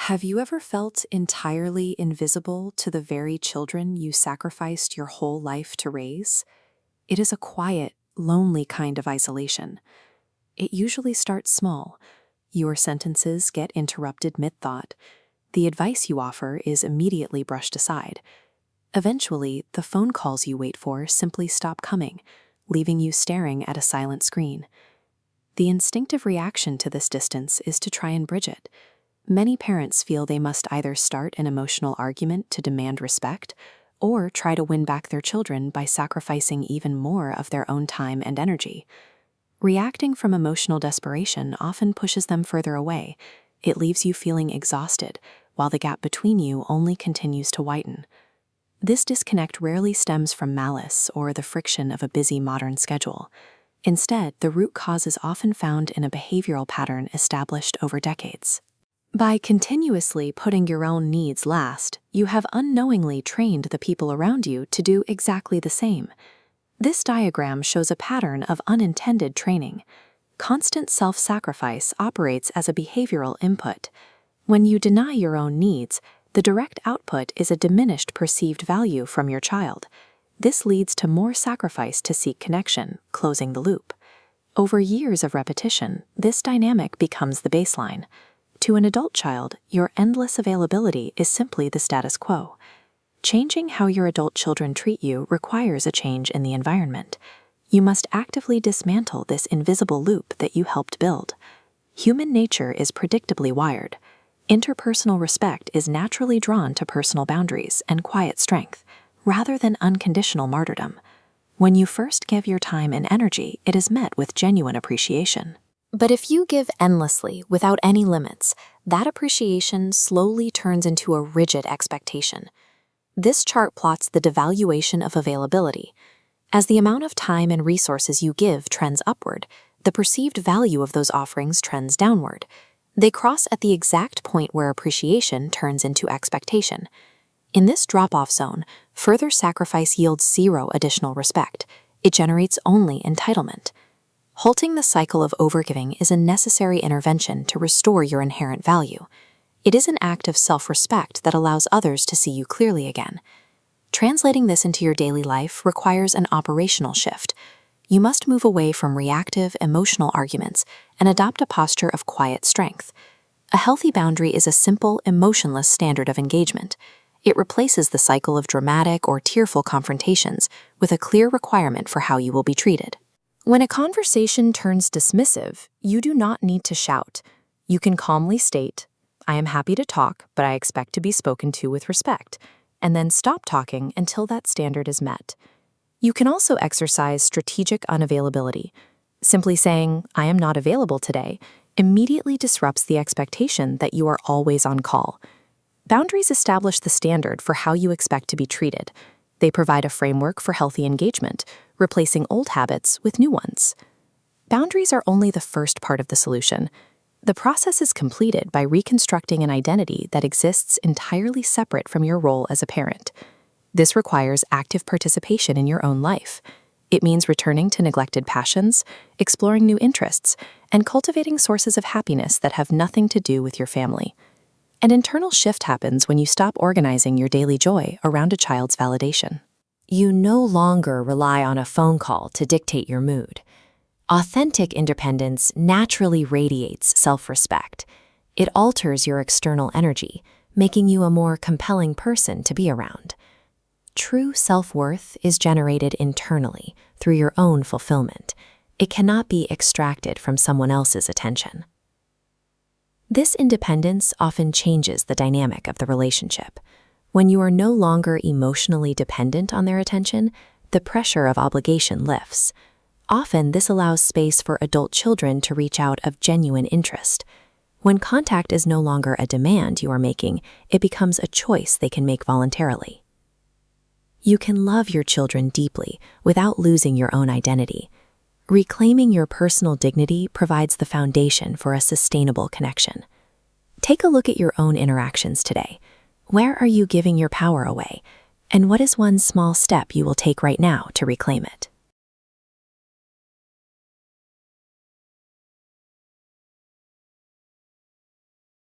Have you ever felt entirely invisible to the very children you sacrificed your whole life to raise? It is a quiet, lonely kind of isolation. It usually starts small. Your sentences get interrupted mid-thought. The advice you offer is immediately brushed aside. Eventually, the phone calls you wait for simply stop coming, leaving you staring at a silent screen. The instinctive reaction to this distance is to try and bridge it. Many parents feel they must either start an emotional argument to demand respect or try to win back their children by sacrificing even more of their own time and energy. Reacting from emotional desperation often pushes them further away. It leaves you feeling exhausted, while the gap between you only continues to widen. This disconnect rarely stems from malice or the friction of a busy modern schedule. Instead, the root cause is often found in a behavioral pattern established over decades. By continuously putting your own needs last, you have unknowingly trained the people around you to do exactly the same. This diagram shows a pattern of unintended training. Constant self-sacrifice operates as a behavioral input. When you deny your own needs, the direct output is a diminished perceived value from your child. This leads to more sacrifice to seek connection, closing the loop. Over years of repetition, this dynamic becomes the baseline. To an adult child, your endless availability is simply the status quo. Changing how your adult children treat you requires a change in the environment. You must actively dismantle this invisible loop that you helped build. Human nature is predictably wired. Interpersonal respect is naturally drawn to personal boundaries and quiet strength, rather than unconditional martyrdom. When you first give your time and energy, it is met with genuine appreciation. But if you give endlessly, without any limits, that appreciation slowly turns into a rigid expectation. This chart plots the devaluation of availability. As the amount of time and resources you give trends upward, the perceived value of those offerings trends downward. They cross at the exact point where appreciation turns into expectation. In this drop-off zone, further sacrifice yields zero additional respect. It generates only entitlement. Halting the cycle of overgiving is a necessary intervention to restore your inherent value. It is an act of self-respect that allows others to see you clearly again. Translating this into your daily life requires an operational shift. You must move away from reactive, emotional arguments and adopt a posture of quiet strength. A healthy boundary is a simple, emotionless standard of engagement. It replaces the cycle of dramatic or tearful confrontations with a clear requirement for how you will be treated. When a conversation turns dismissive, you do not need to shout. You can calmly state, "I am happy to talk, but I expect to be spoken to with respect," and then stop talking until that standard is met. You can also exercise strategic unavailability. Simply saying, "I am not available today," immediately disrupts the expectation that you are always on call. Boundaries establish the standard for how you expect to be treated. They provide a framework for healthy engagement, replacing old habits with new ones. Boundaries are only the first part of the solution. The process is completed by reconstructing an identity that exists entirely separate from your role as a parent. This requires active participation in your own life. It means returning to neglected passions, exploring new interests, and cultivating sources of happiness that have nothing to do with your family. An internal shift happens when you stop organizing your daily joy around a child's validation. You no longer rely on a phone call to dictate your mood. Authentic independence naturally radiates self-respect. It alters your external energy, making you a more compelling person to be around. True self-worth is generated internally through your own fulfillment. It cannot be extracted from someone else's attention. This independence often changes the dynamic of the relationship. When you are no longer emotionally dependent on their attention, the pressure of obligation lifts. Often, this allows space for adult children to reach out of genuine interest. When contact is no longer a demand you are making, it becomes a choice they can make voluntarily. You can love your children deeply without losing your own identity. Reclaiming your personal dignity provides the foundation for a sustainable connection. Take a look at your own interactions today. Where are you giving your power away? And what is one small step you will take right now to reclaim it?